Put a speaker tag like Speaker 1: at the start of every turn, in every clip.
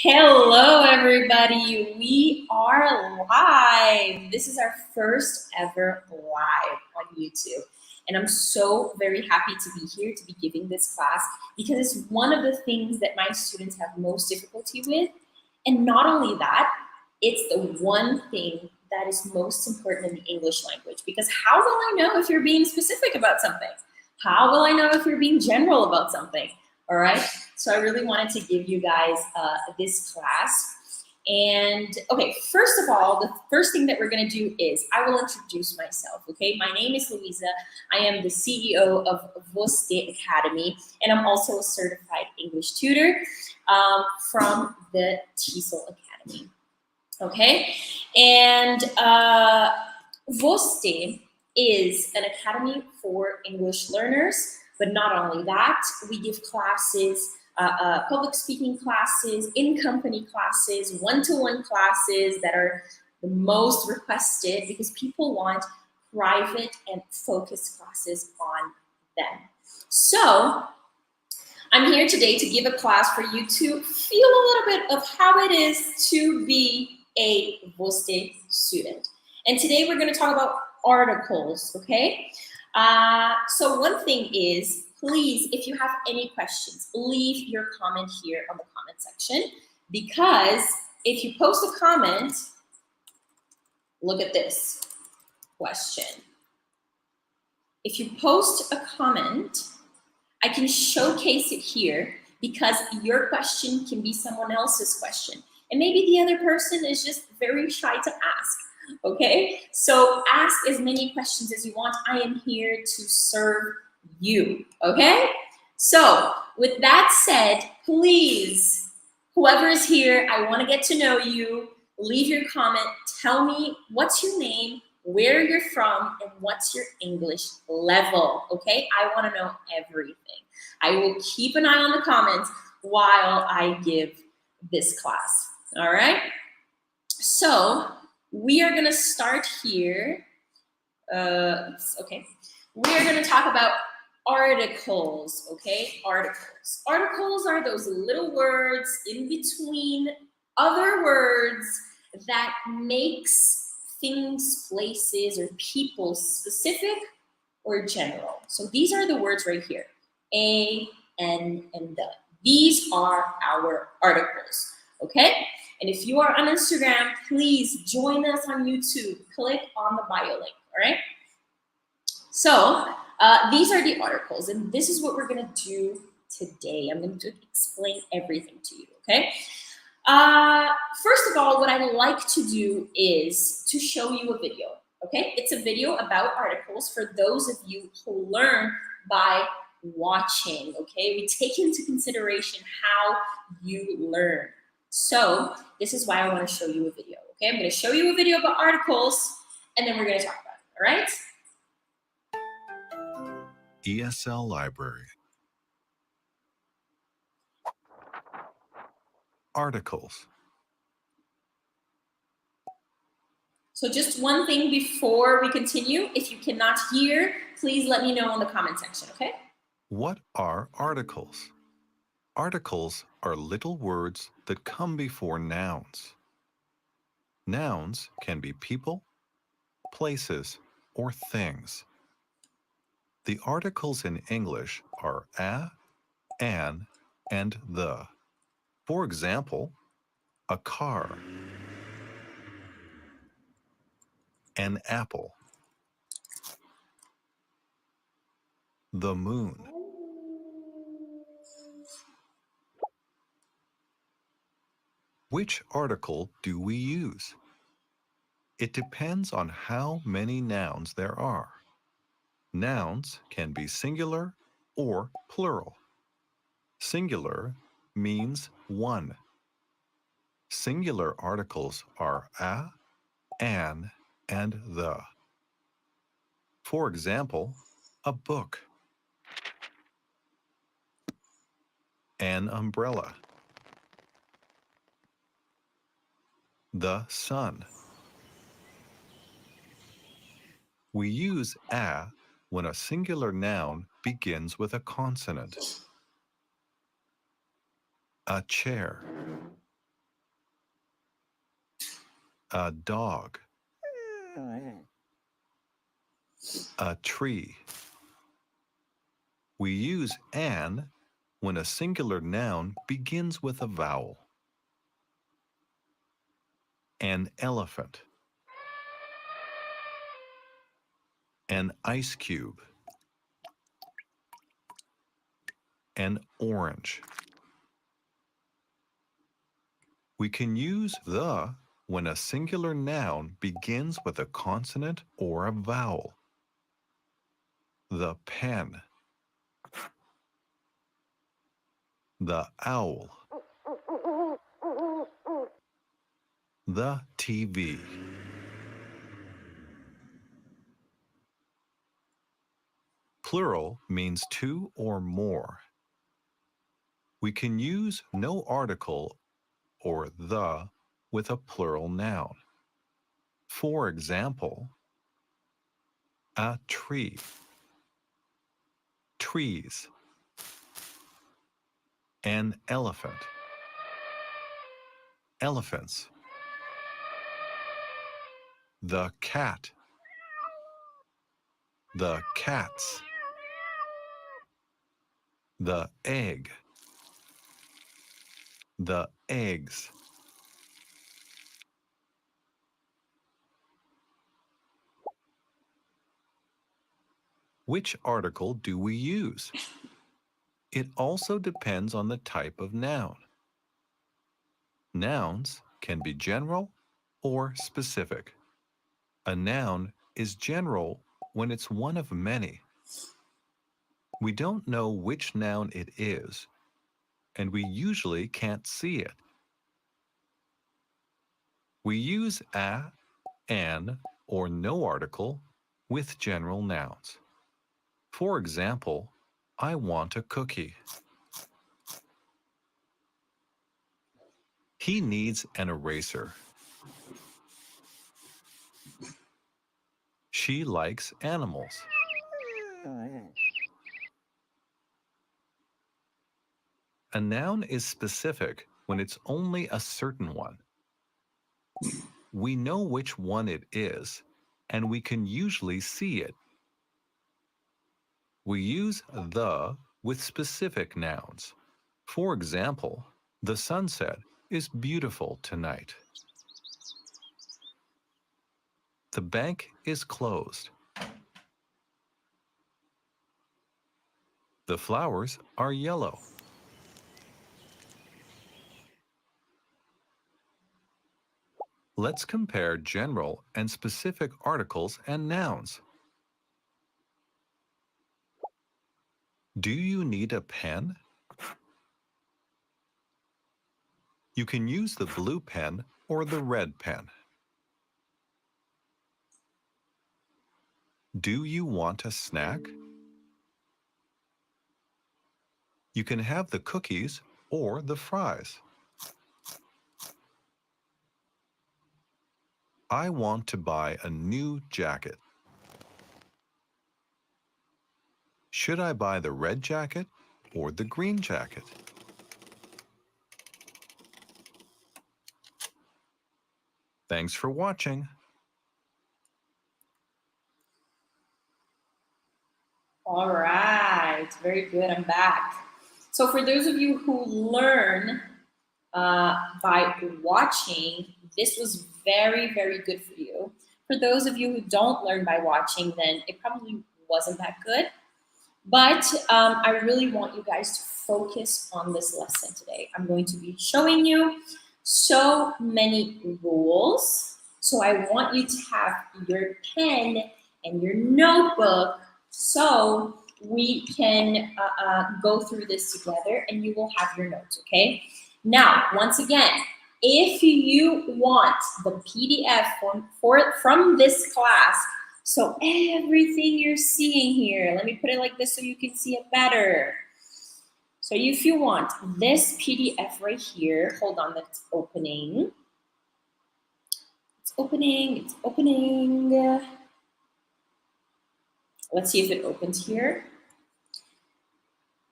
Speaker 1: Hello, everybody. We are live. This is our first ever live on YouTube. And I'm so very happy to be here to be giving this class because it's one of the things that my students have most difficulty with. And not only that, it's the one thing that is most important in the English language because how will I know if you're being specific about something? How will I know if you're being general about something? All right. So I really wanted to give you guys this class. And okay, first of all, the first thing that we're going to do is I will introduce myself. Okay, my name is Louisa. I am the CEO of Vostè Academy, and I'm also a certified English tutor from the TESOL Academy. Okay, and Vostè is an academy for English learners. But not only that, we give classes, public speaking classes, in-company classes, one-to-one classes that are the most requested because people want private and focused classes on them. So I'm here today to give a class for you to feel a little bit of how it is to be a Vostè student. And today we're going to talk about articles, okay? So one thing is, please, if you have any questions, leave your comment here on the comment section, because if you post a comment, look at this question. If you post a comment, I can showcase it here because your question can be someone else's question. And maybe the other person is just very shy to ask. Okay, so ask as many questions as you want. I am here to serve you, okay? So with that said, please, whoever is here, I want to get to know you. Leave your comment. Tell me what's your name, where you're from, and what's your English level, okay? I want to know everything. I will keep an eye on the comments while I give this class, all right? So we are going to start here. Okay. We are going to talk about articles, okay? Articles. Articles are those little words in between other words that makes things, places, or people specific or general. So these are the words right here. A, N, and the. These are our articles, okay? And if you are on Instagram, please join us on YouTube. Click on the bio link, all right? So these are the articles, and this is what we're going to do today. I'm going to explain everything to you, okay? First of all, what I like to do is to show you a video, okay? It's a video about articles for those of you who learn by watching, okay? We take into consideration how you learn. So this is why I want to show you a video, okay? I'm going to show you a video about articles, and then we're going to talk about it, all right?
Speaker 2: ESL Library. Articles.
Speaker 1: So just one thing before we continue, if you cannot hear, please let me know in the comment section, okay?
Speaker 2: What are articles? Articles are little words that come before nouns. Nouns can be people, places, or things. The articles in English are a, an, and the. For example, a car, an apple, the moon. Which article do we use? It depends on how many nouns there are. Nouns can be singular or plural. Singular means one. Singular articles are a, an, and the. For example, a book, an umbrella, the sun. We use a when a singular noun begins with a consonant. A chair, a dog, a tree. We use an when a singular noun begins with a vowel. An elephant, an ice cube, an orange. We can use the when a singular noun begins with a consonant or a vowel. The pen, the owl, the TV. Plural means two or more. We can use no article or the with a plural noun. For example, a tree, trees, an elephant, elephants, the cat, the cats, the egg, the eggs. Which article do we use? It also depends on the type of noun. Nouns can be general or specific. A noun is general when it's one of many. We don't know which noun it is, and we usually can't see it. We use a, an, or no article with general nouns. For example, I want a cookie. He needs an eraser. She likes animals. A noun is specific when it's only a certain one. We know which one it is, and we can usually see it. We use the with specific nouns. For example, the sunset is beautiful tonight. The bank is closed. The flowers are yellow. Let's compare general and specific articles and nouns. Do you need a pen? You can use the blue pen or the red pen. Do you want a snack? You can have the cookies or the fries. I want to buy a new jacket. Should I buy the red jacket or the green jacket? Thanks for watching.
Speaker 1: All right, very good. I'm back. So for those of you who learn by watching, this was very, very good for you. For those of you who don't learn by watching, then it probably wasn't that good. But I really want you guys to focus on this lesson today. I'm going to be showing you so many rules. So I want you to have your pen and your notebook so we can go through this together and you will have your notes, okay? Now, once again, if you want the PDF from this class, so everything you're seeing here, let me put it like this so you can see it better. So if you want this PDF right here, hold on, that's opening. It's opening, it's opening. Let's see if it opens here.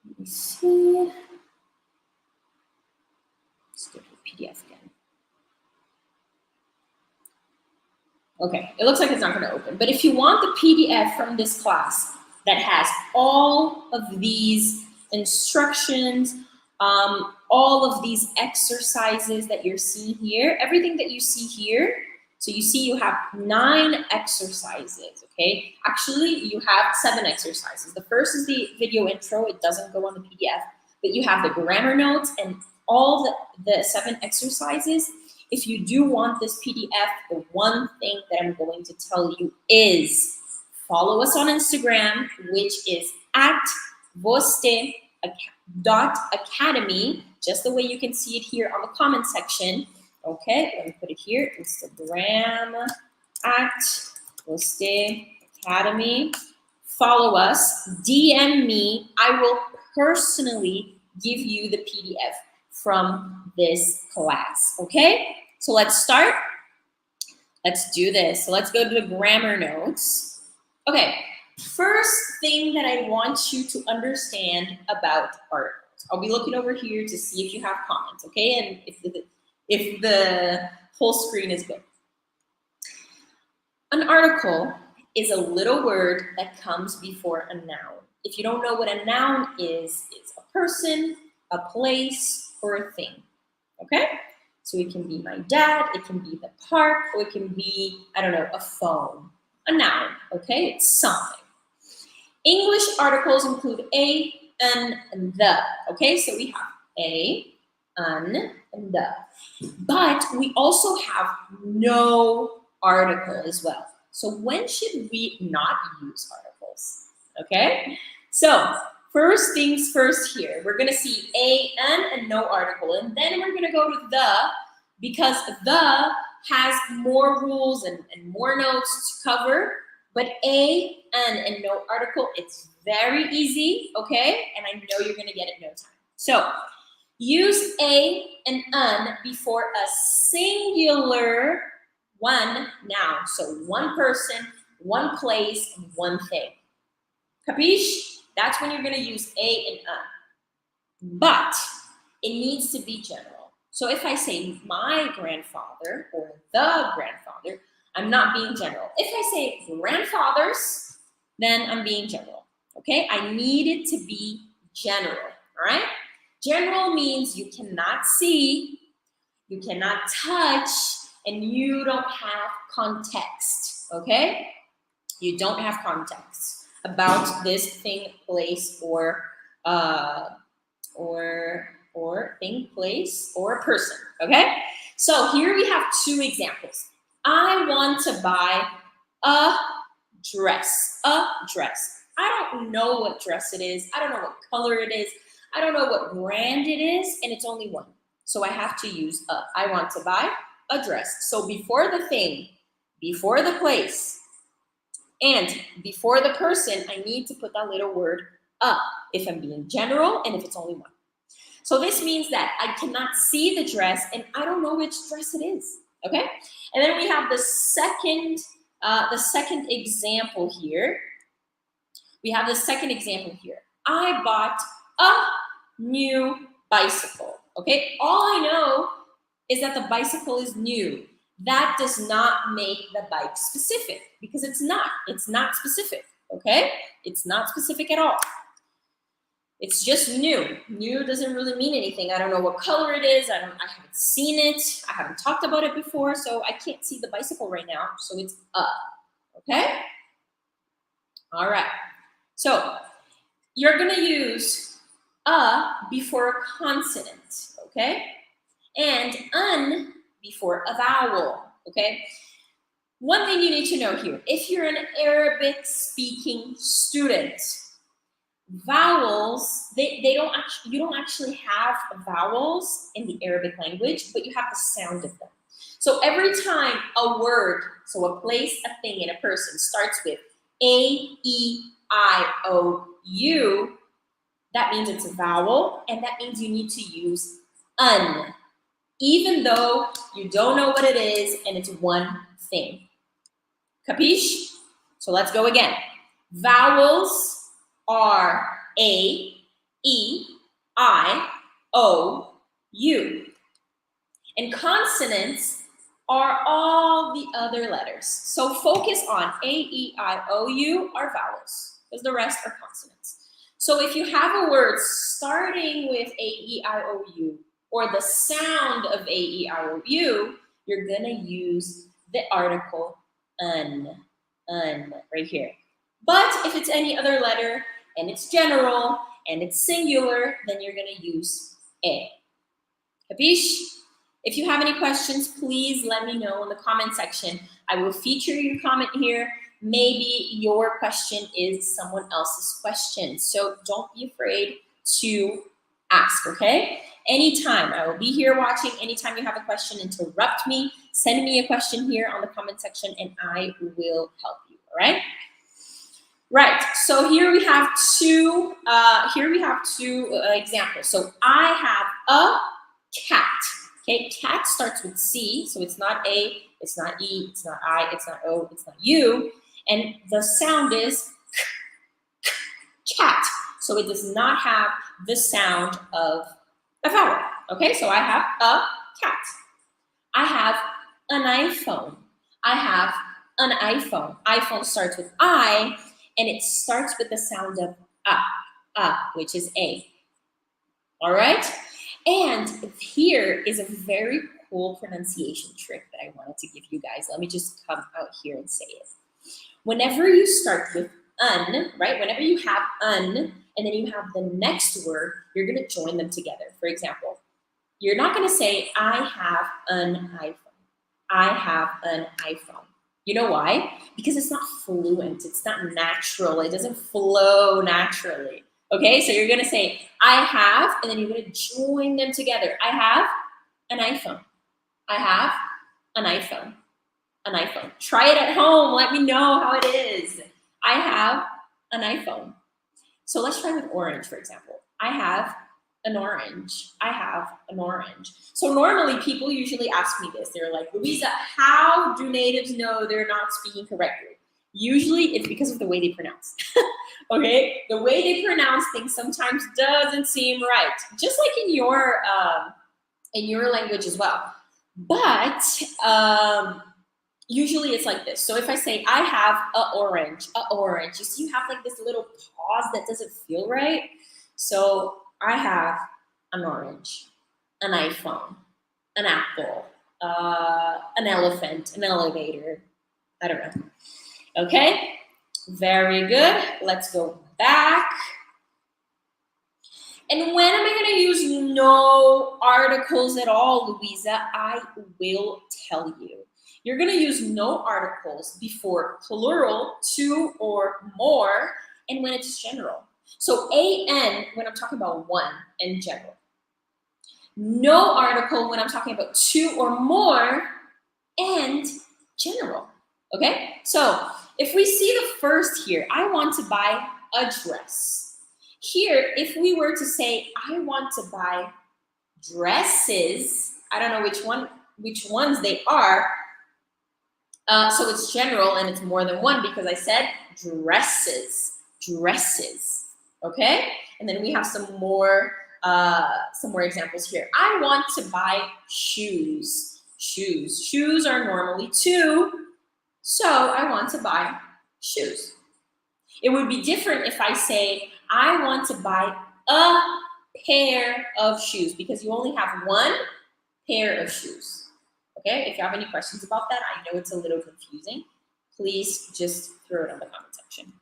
Speaker 1: Let me see. Let's go to the PDF again. Okay, it looks like it's not going to open. But if you want the PDF from this class that has all of these instructions, all of these exercises that you're seeing here, everything that you see here, so you see you have 9 exercises, okay? Actually, you have 7 exercises. The first is the video intro. It doesn't go on the PDF, but you have the grammar notes and all the 7 exercises. If you do want this PDF, the one thing that I'm going to tell you is follow us on Instagram, which is at vostè.academy, just the way you can see it here on the comment section. Okay, let me put it here, Instagram at Vostè Academy. Follow us, DM me. I will personally give you the PDF from this class, okay? So let's start. Let's do this. So let's go to the grammar notes. Okay, first thing that I want you to understand about articles. I'll be looking over here to see if you have comments, okay? And if the whole screen is good. An article is a little word that comes before a noun. If you don't know what a noun is, it's a person, a place, or a thing, okay? So it can be my dad, it can be the park, or it can be, I don't know, a phone. A noun, okay? It's something. English articles include a, an, and the, okay? So we have a, an, and the. But we also have no article as well. So when should we not use articles, okay? So first things first here, we're gonna see a, an, and no article, and then we're gonna go to the, because the has more rules and more notes to cover, but a, an, and no article, it's very easy, okay? And I know you're gonna get it in no time. So use a and an before a singular one noun. So one person, one place, and one thing. Capiche? That's when you're gonna use a and an. But it needs to be general. So if I say my grandfather or the grandfather, I'm not being general. If I say grandfathers, then I'm being general, okay? I need it to be general, all right? General means you cannot see, you cannot touch, and you don't have context, okay? You don't have context about this thing, place, or thing, place, or person, okay? So here we have 2 examples. I want to buy a dress, I don't know what dress it is. I don't know what color it is. I don't know what brand it is, and it's only one. So I have to use a. I want to buy a dress. So before the thing, before the place, and before the person, I need to put that little word a if I'm being general and if it's only one. So this means that I cannot see the dress and I don't know which dress it is, okay? And then we have the second example here. We have the second example here. I bought a new bicycle, okay? All I know is that the bicycle is new. That does not make the bike specific because it's not specific, okay? It's not specific at all. It's just new. New doesn't really mean anything. I don't know what color it is. I haven't seen it. I haven't talked about it before, so I can't see the bicycle right now. So it's a, okay? All right. So you're gonna use a before a consonant, okay? And un before a vowel, okay? One thing you need to know here, if you're an Arabic speaking student, vowels, you don't actually have vowels in the Arabic language, but you have the sound of them. So every time a word, so a place, a thing, and a person starts with A, E, I, O, U, that means it's a vowel, and that means you need to use un, even though you don't know what it is and it's one thing. Capiche? So let's go again. Vowels are A, E, I, O, U. And consonants are all the other letters. So focus on A, E, I, O, U are vowels, because the rest are consonants. So if you have a word starting with A, E, I, O, U, or the sound of A, E, I, O, U, you're gonna use the article un, right here. But if it's any other letter, and it's general, and it's singular, then you're gonna use A. Capiche? If you have any questions, please let me know in the comment section. I will feature your comment here. Maybe your question is someone else's question. So don't be afraid to ask, okay? Anytime, I will be here watching. Anytime you have a question, interrupt me. Send me a question here on the comment section and I will help you, all right? Right, so here we have two examples. So I have a cat. Okay, cat starts with C, so it's not A, it's not E, it's not I, it's not O, it's not U, and the sound is cat. So it does not have the sound of a vowel. Okay, so I have a cat. I have an iPhone. I have an iPhone. iPhone starts with I, and it starts with the sound of which is A. All right? And here is a very cool pronunciation trick that I wanted to give you guys. Let me just come out here and say it. Whenever you start with un, right? Whenever you have un, and then you have the next word, you're gonna join them together. For example, you're not gonna say, I have an iPhone. I have an iPhone. You know why? Because it's not fluent, it's not natural, it doesn't flow naturally. Okay, so you're gonna say, I have, and then you're gonna join them together. I have an iPhone. I have an iPhone. An iPhone. Try it at home, let me know how it is. I have an iPhone. So let's try with orange, for example. I have an orange. I have an orange. So normally people usually ask me this. They're like, Luisa, how do natives know they're not speaking correctly? Usually it's because of the way they pronounce. Okay, the way they pronounce things sometimes doesn't seem right, just like in your language as well. But usually it's like this. So if I say I have a orange, you see you have like this little pause that doesn't feel right. So I have an orange, an iPhone, an apple, an elephant, an elevator. I don't know. Okay. Very good. Let's go back. And when am I going to use no articles at all, Luisa? I will tell you. You're going to use no articles before plural, two or more, and when it's general. So an when I'm talking about one in general. No article when I'm talking about two or more and general. Okay? So if we see the first here, I want to buy a dress. Here, if we were to say, I want to buy dresses, I don't know which ones they are. So it's general and it's more than one because I said dresses. Okay? And then we have some more examples here. I want to buy shoes. Shoes are normally two. So I want to buy shoes. It would be different if I say, I want to buy a pair of shoes because you only have one pair of shoes. Okay, if you have any questions about that, I know it's a little confusing. Please just throw it in the comment section.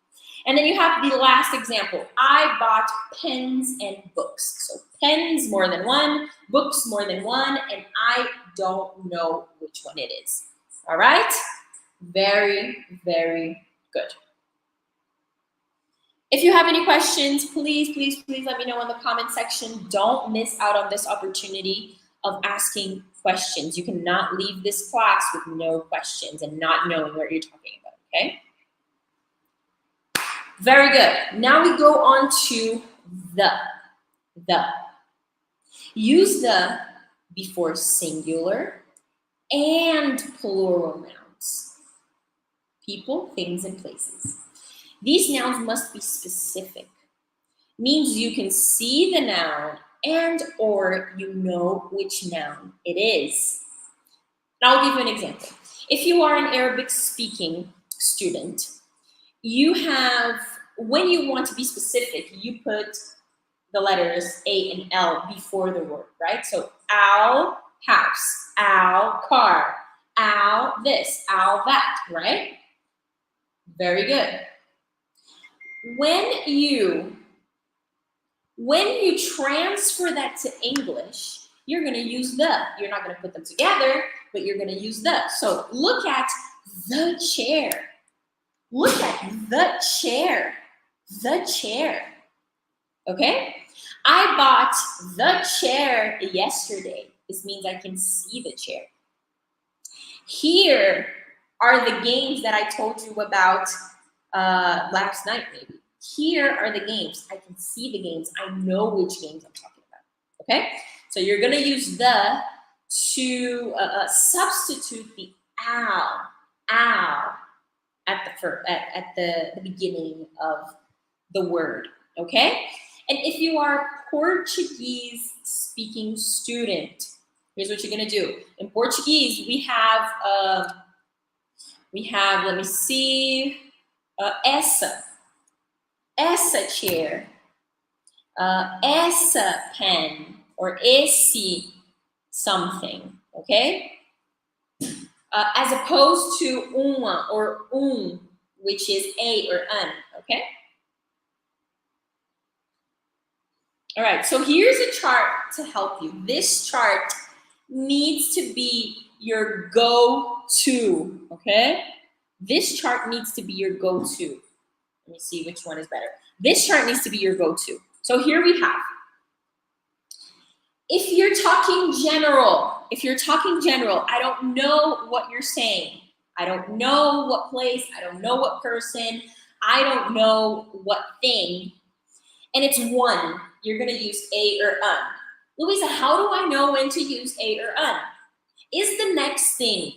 Speaker 1: And then you have the last example. I bought pens and books. So pens more than one, books more than one, and I don't know which one it is. All right? Very, very good. If you have any questions, please let me know in the comment section. Don't miss out on this opportunity of asking questions. You cannot leave this class with no questions and not knowing what you're talking about, okay? Very good. Now we go on to the. Use the before singular and plural nouns. People, things, and places. These nouns must be specific. Means you can see the noun and or you know which noun it is. Now I'll give you an example. If you are an Arabic speaking student, you have, when you want to be specific, you put the letters A and L before the word, right? So al house, al car, al this, al that, right? Very good. When you transfer that to English, you're going to use the. You're not going to put them together, but you're going to use the. So look at the chair. Look at the chair. The chair. Okay? I bought the chair yesterday. This means I can see the chair. Here are the games that I told you about last night, maybe. Here are the games. I can see the games. I know which games I'm talking about. Okay? So you're going to use the to substitute the al at the beginning of the word. Okay? And if you are a Portuguese speaking student, here's what you're going to do. In Portuguese, we have, let me see, essa chair, essa pen, or esse something, okay? As opposed to uma or which is a or an, okay? All right, so here's a chart to help you. This chart needs to be your go-to, okay? This chart needs to be your go-to. Let me see which one is better. This chart needs to be your go-to. So here we have. If you're talking general, I don't know what you're saying. I don't know what place, I don't know what person, I don't know what thing, and it's one, you're gonna use a or un. Louisa, how do I know when to use a or un? Is the next thing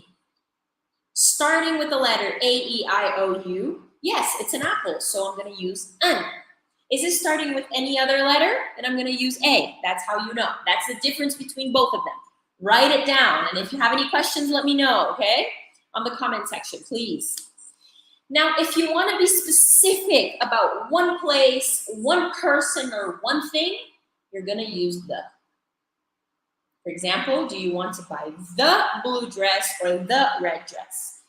Speaker 1: starting with the letter A, E, I, O, U? Yes, it's an apple, so I'm gonna use un. Is it starting with any other letter? Then I'm gonna use A. That's how you know. That's the difference between both of them. Write it down, and if you have any questions, let me know, okay? On the comment section, please. Now, if you wanna be specific about one place, one person, or one thing, you're gonna use the. For example, do you want to buy the blue dress or the red dress?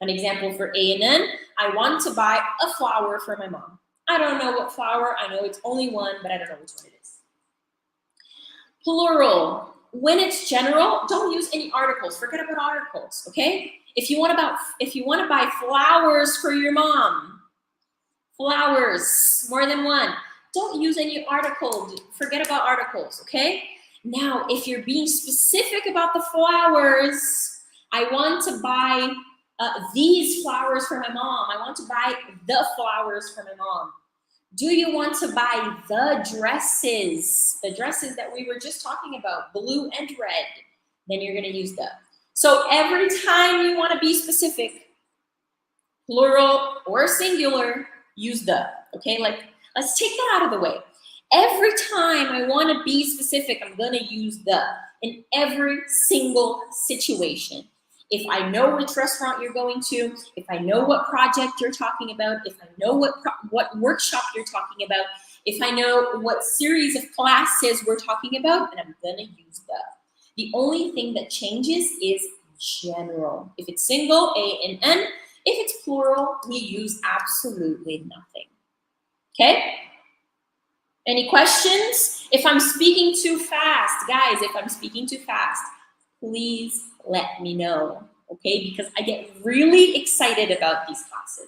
Speaker 1: An example for A and N, I want to buy a flower for my mom. I don't know what flower, I know it's only one, but I don't know which one it is. Plural, when it's general, don't use any articles, forget about articles, okay? If you want to buy flowers for your mom, flowers, more than one, don't use any articles, forget about articles, okay? Now, if you're being specific about the flowers, I want to buy these flowers for my mom. I want to buy the flowers for my mom. Do you want to buy the dresses that we were just talking about, blue and red? Then you're going to use the. So every time you want to be specific, plural or singular, use the. Okay, like let's take that out of the way. Every time I want to be specific, I'm going to use the in every single situation. If I know which restaurant you're going to, if I know what project you're talking about, if I know what workshop you're talking about, if I know what series of classes we're talking about, then I'm going to use the. The only thing that changes is general. If it's single, A and N. If it's plural, we use absolutely nothing. Okay? Any questions? If I'm speaking too fast, guys, if I'm speaking too fast, please let me know, okay? Because I get really excited about these classes.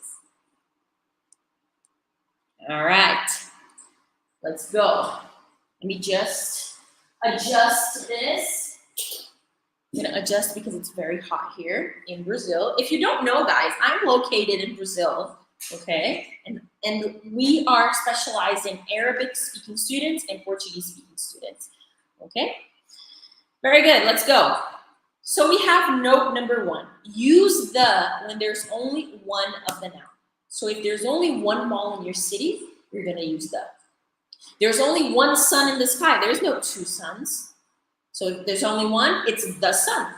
Speaker 1: All right, let's go. Let me just adjust this. I'm gonna adjust because it's very hot here in Brazil. If you don't know, guys, I'm located in Brazil, okay? And we are specialized in Arabic speaking students and Portuguese speaking students, okay? Very good, let's go. So we have note number one. Use the when there's only one of the noun. So if there's only one mall in your city, you're gonna use the. There's only one sun in the sky. There's no two suns. So if there's only one, it's the sun.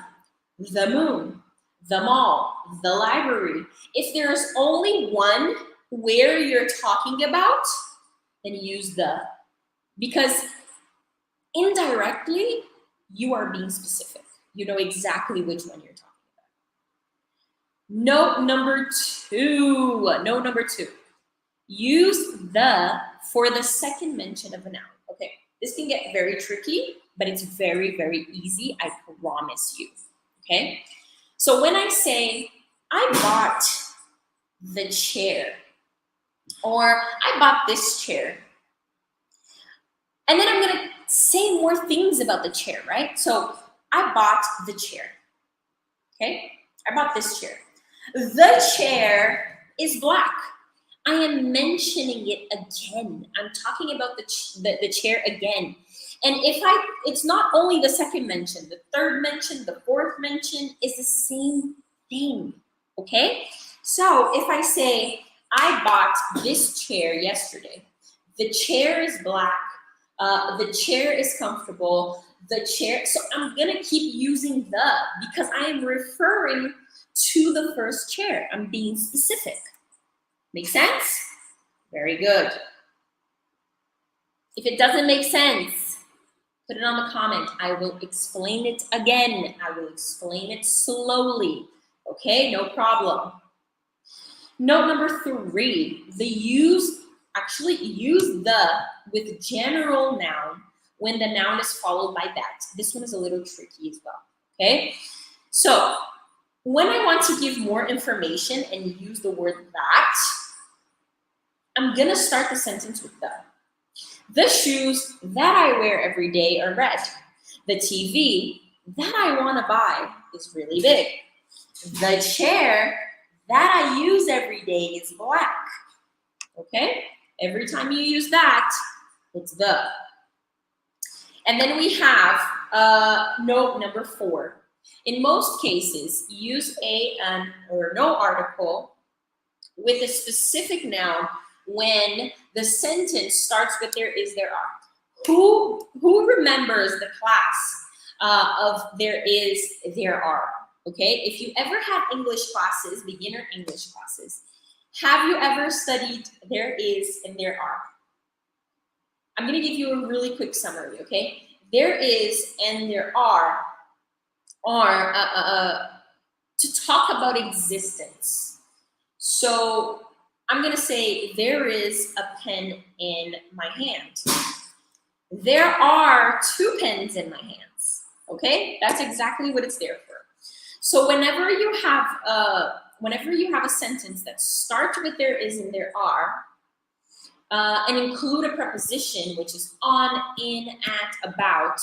Speaker 1: the moon, the mall, the library. If there's only one where you're talking about, then use the, because indirectly, you are being specific. You know exactly which one you're talking about. Note number two. Use the for the second mention of a noun. Okay, this can get very tricky, but it's very, very easy, I promise you. Okay, so when I say, I bought the chair, or I bought this chair, and then I'm gonna say more things about the chair, right? So I bought the chair, okay? I bought this chair. The chair is black. I am mentioning it again. I'm talking about the chair again. And it's not only the second mention, the third mention, the fourth mention is the same thing, okay? So if I say, I bought this chair yesterday, the chair is black, the chair is comfortable, the chair, so I'm gonna keep using the because I am referring to the first chair. I'm being specific. Make sense? Very good. If it doesn't make sense, put it on the comment. I will explain it again. I will explain it slowly. Okay, no problem. Note number 3, use the with general noun when the noun is followed by that. This one is a little tricky as well, okay? So when I want to give more information and use the word that, I'm gonna start the sentence with the. The shoes that I wear every day are red. The TV that I wanna buy is really big. The chair that I use every day is black, okay? Every time you use that, it's the. And then we have note number 4. In most cases, use a, an, or no article with a specific noun when the sentence starts with there is, there are. Who remembers the class of there is, there are? Okay, if you ever had English classes, beginner English classes, have you ever studied there is and there are? I'm gonna give you a really quick summary, okay? There is and there are to talk about existence. So I'm gonna say there is a pen in my hand. There are 2 pens in my hands, okay? That's exactly what it's there for. So whenever you have a sentence that starts with there is and there are, and include a preposition, which is on, in, at, about,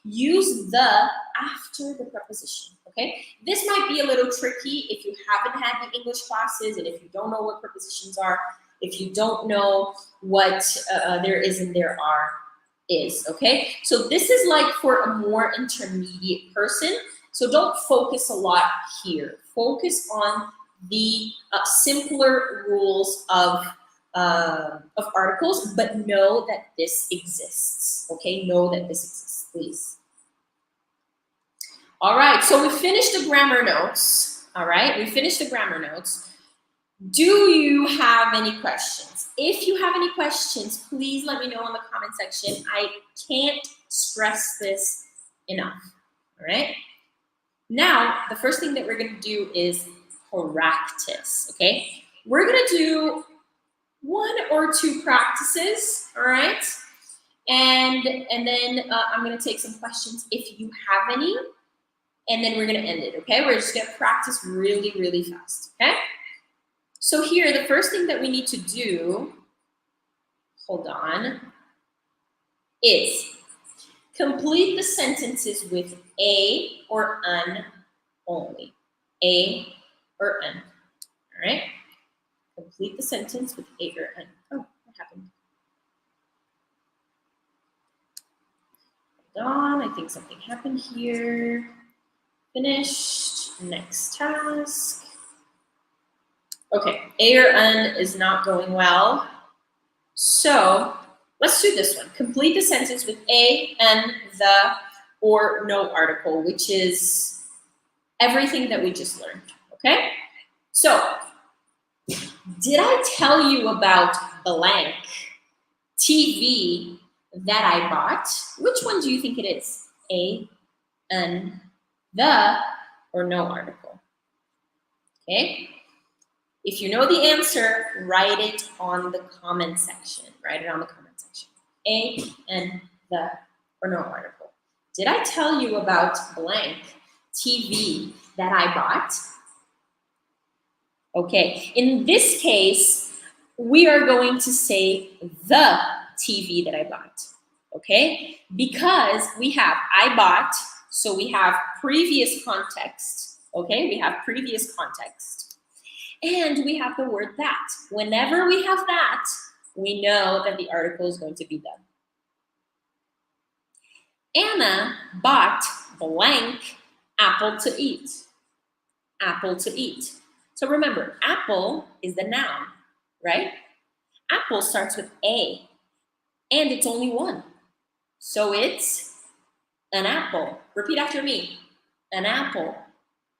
Speaker 1: use the after the preposition, okay? This might be a little tricky if you haven't had the English classes and if you don't know what prepositions are, if you don't know what there is and there are is, okay? So this is like for a more intermediate person. So don't focus a lot here. Focus on the simpler rules of articles, but know that this exists, okay? Know that this exists, please. All right, so we finished the grammar notes, all right? We finished the grammar notes. Do you have any questions? If you have any questions, please let me know in the comment section. I can't stress this enough, all right? Now, the first thing that we're gonna do is practice, okay? We're gonna do 1 or 2 practices, all right? And then I'm gonna take some questions if you have any, and then we're gonna end it, okay? We're just gonna practice really, really fast, okay? So here, the first thing that we need to do, hold on, is complete the sentences with a or an only. A or an, all right? Complete the sentence with a or an. Oh, what happened? Hold on, I think something happened here. Finished, next task. Okay, a or an is not going well. So let's do this one. Complete the sentence with a, an, the, or no article, which is everything that we just learned, okay? So, did I tell you about blank TV that I bought? Which one do you think it is? A, an, the, or no article? Okay? If you know the answer, write it on the comment section. Write it on the comment section. A, an, the, or no article. Did I tell you about blank TV that I bought? Okay, in this case, we are going to say the TV that I bought, okay? Because we have I bought, so we have previous context, okay? We have previous context. And we have the word that. Whenever we have that, we know that the article is going to be the. Anna bought blank apple to eat. Apple to eat. So remember, apple is the noun, right? Apple starts with A, and it's only one. So it's an apple. Repeat after me. An apple,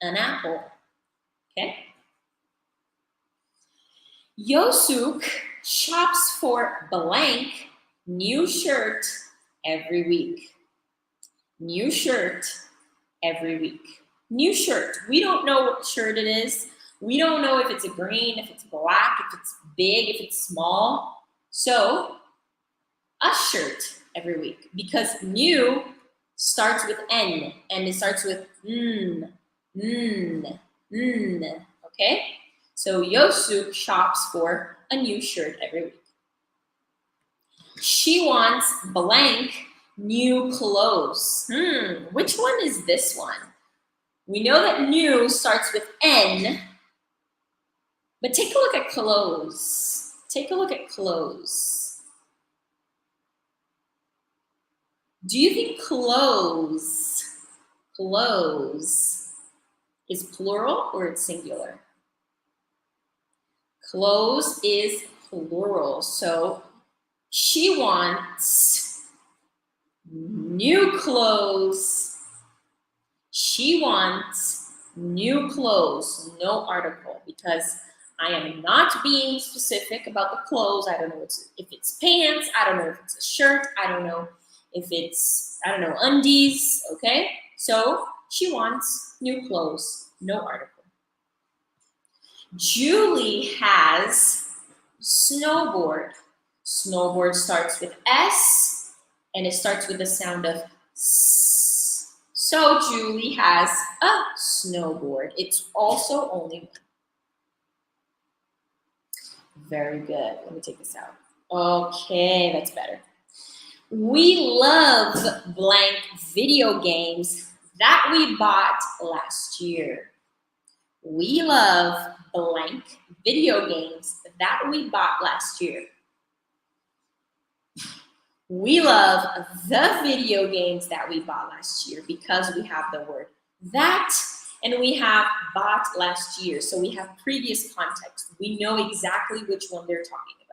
Speaker 1: an apple, okay? Yosuk shops for blank new shirt every week. New shirt every week. New shirt. We don't know what shirt it is. We don't know if it's a green, if it's black, if it's big, if it's small. So, a shirt every week. Because new starts with N, and it starts with okay? So, Yosuk shops for a new shirt every week. She wants blank new clothes. Which one is this one? We know that new starts with N, but take a look at clothes. Take a look at clothes. Do you think clothes is plural or it's singular? Clothes is plural, so she wants new clothes. She wants new clothes, no article, because I am not being specific about the clothes. I don't know if it's pants. I don't know if it's a shirt. I don't know if it's, undies, okay? So she wants new clothes, no article. Julie has snowboard. Snowboard starts with S, and it starts with the sound of S. So Julie has a snowboard. It's also only one. Very good. Let me take this out. Okay, that's better. We love blank video games that we bought last year. We love blank video games that we bought last year. We love the video games that we bought last year because we have the word that and we have bought last year. So we have previous context. We know exactly which one they're talking about.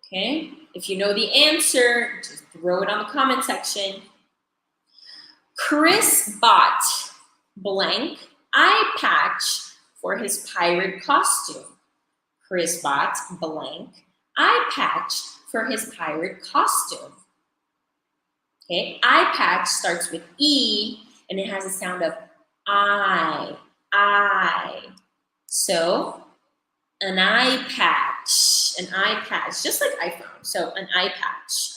Speaker 1: Okay, if you know the answer, just throw it on the comment section. Chris bought blank eye patch for his pirate costume. Chris bought blank eye patch for his pirate costume. Okay, eye patch starts with E and it has a sound of I. So, an eye patch, just like iPhone. So, an eye patch.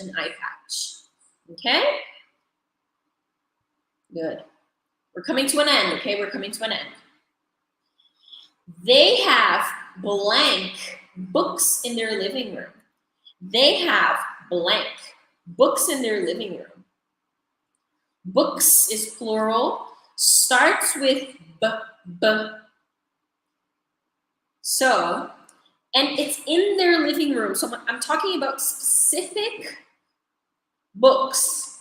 Speaker 1: Okay? Good. We're coming to an end, okay? We're coming to an end. They have blank books in their living room. They have blank books in their living room. Books is plural, starts with b. So, and it's in their living room. So I'm talking about specific books.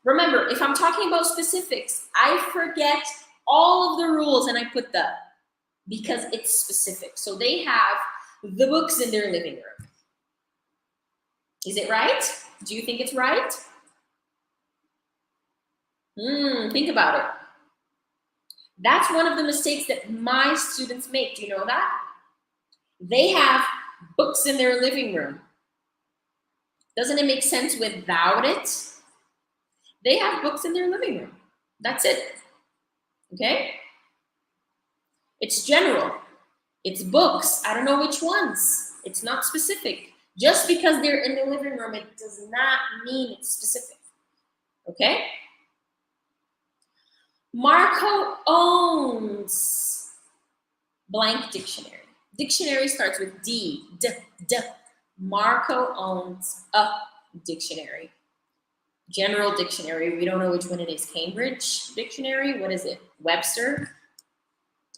Speaker 1: Remember, if I'm talking about specifics, I forget all of the rules and I put the, because it's specific. So they have the books in their living room. Is it right? Do you think it's right? Think about it. That's one of the mistakes that my students make. Do you know that? They have books in their living room. Doesn't it make sense without it? They have books in their living room. That's it. Okay? It's general. It's books. I don't know which ones. It's not specific. Just because they're in the living room, it does not mean it's specific. Okay? Marco owns blank dictionary. Dictionary starts with D. Marco owns a dictionary. General dictionary. We don't know which one it is. Cambridge dictionary. What is it? Webster.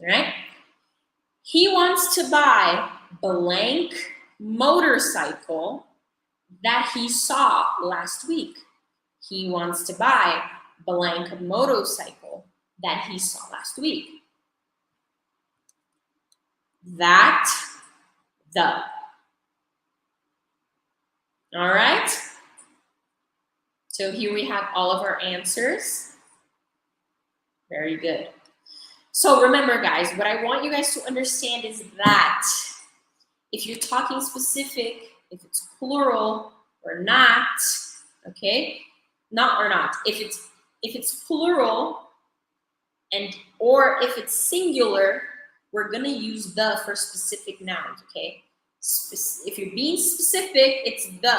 Speaker 1: All right. He wants to buy blank motorcycle that he saw last week. He wants to buy blank motorcycle that he saw last week. That, the. All right. So here we have all of our answers. Very good. So remember, guys, what I want you guys to understand is that if you're talking specific, if it's plural or not, okay, not or not. If it's plural and or if it's singular, we're gonna use the for specific nouns, okay? If you're being specific, it's the.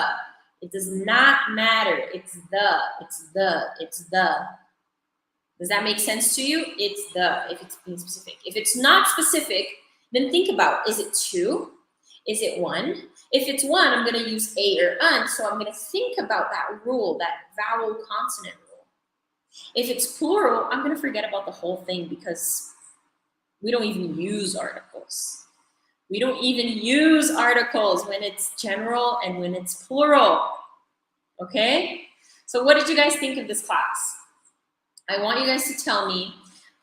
Speaker 1: It does not matter. It's the. It's the. It's the. Does that make sense to you? It's the, if it's being specific. If it's not specific, then think about, is it two? Is it one? If it's one, I'm gonna use a or un, so I'm gonna think about that rule, that vowel consonant rule. If it's plural, I'm gonna forget about the whole thing because we don't even use articles. We don't even use articles when it's general and when it's plural, okay? So what did you guys think of this class? I want you guys to tell me,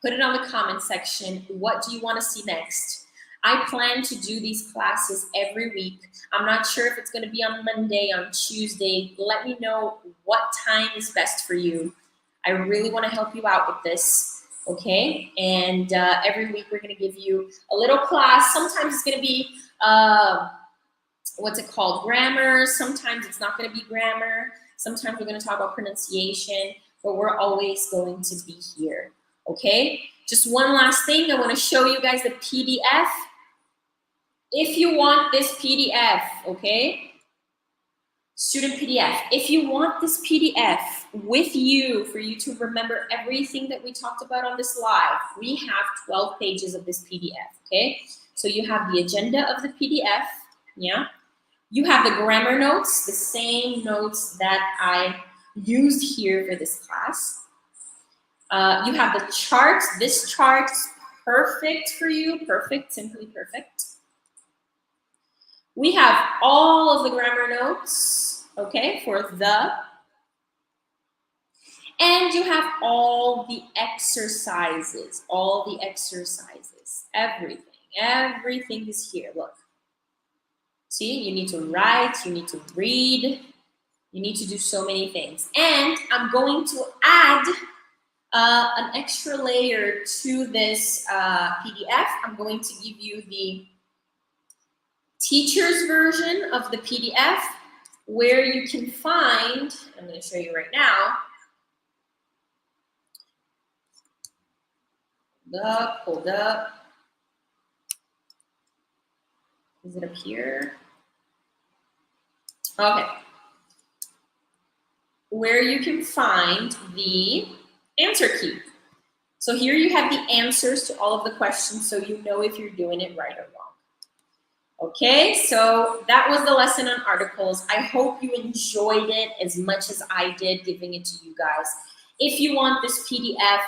Speaker 1: put it on the comment section, what do you want to see next? I plan to do these classes every week. I'm not sure if it's going to be on Monday, on Tuesday. Let me know what time is best for you. I really want to help you out with this, okay? And every week we're going to give you a little class. Sometimes it's going to be, what's it called, grammar. Sometimes it's not going to be grammar. Sometimes we're going to talk about pronunciation. But we're always going to be here, okay? Just one last thing, I wanna show you guys the PDF. If you want this PDF, okay? Student PDF, if you want this PDF with you, for you to remember everything that we talked about on this live, we have 12 pages of this PDF, okay? So you have the agenda of the PDF, yeah? You have the grammar notes, the same notes that I used here for this class. You have the charts. This chart is perfect for you. Perfect, simply perfect. We have all of the grammar notes, okay, for the. And you have all the exercises, everything. Everything is here, look. See, you need to write, you need to read, you need to do so many things. And I'm going to add an extra layer to this PDF. I'm going to give you the teacher's version of the PDF where you can find, I'm going to show you right now, hold up. Is it up here? Okay. Where you can find the answer key. So here you have the answers to all of the questions so you know if you're doing it right or wrong. Okay, so that was the lesson on articles. I hope you enjoyed it as much as I did giving it to you guys. If you want this PDF,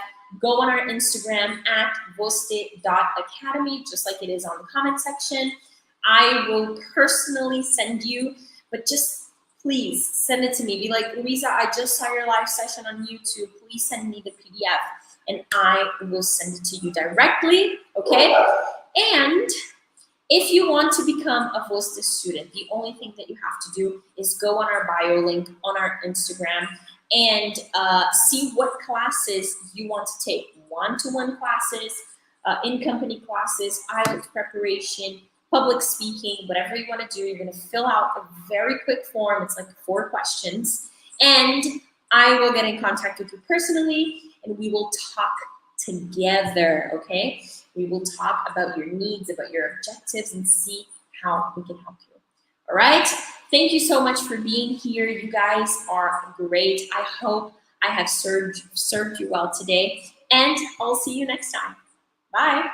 Speaker 1: go on our Instagram at vostè.academy, just like it is on the comment section. I will personally send you, but just please send it to me. Be like, Louisa, I just saw your live session on YouTube. Please send me the PDF and I will send it to you directly, okay? And if you want to become a Vostè student, the only thing that you have to do is go on our bio link on our Instagram and see what classes you want to take. One-to-one classes, in-company classes, IELTS preparation, public speaking, whatever you want to do. You're going to fill out a very quick form. It's like 4 questions. And I will get in contact with you personally, and we will talk together, okay? We will talk about your needs, about your objectives, and see how we can help you. All right? Thank you so much for being here. You guys are great. I hope I have served you well today, and I'll see you next time. Bye.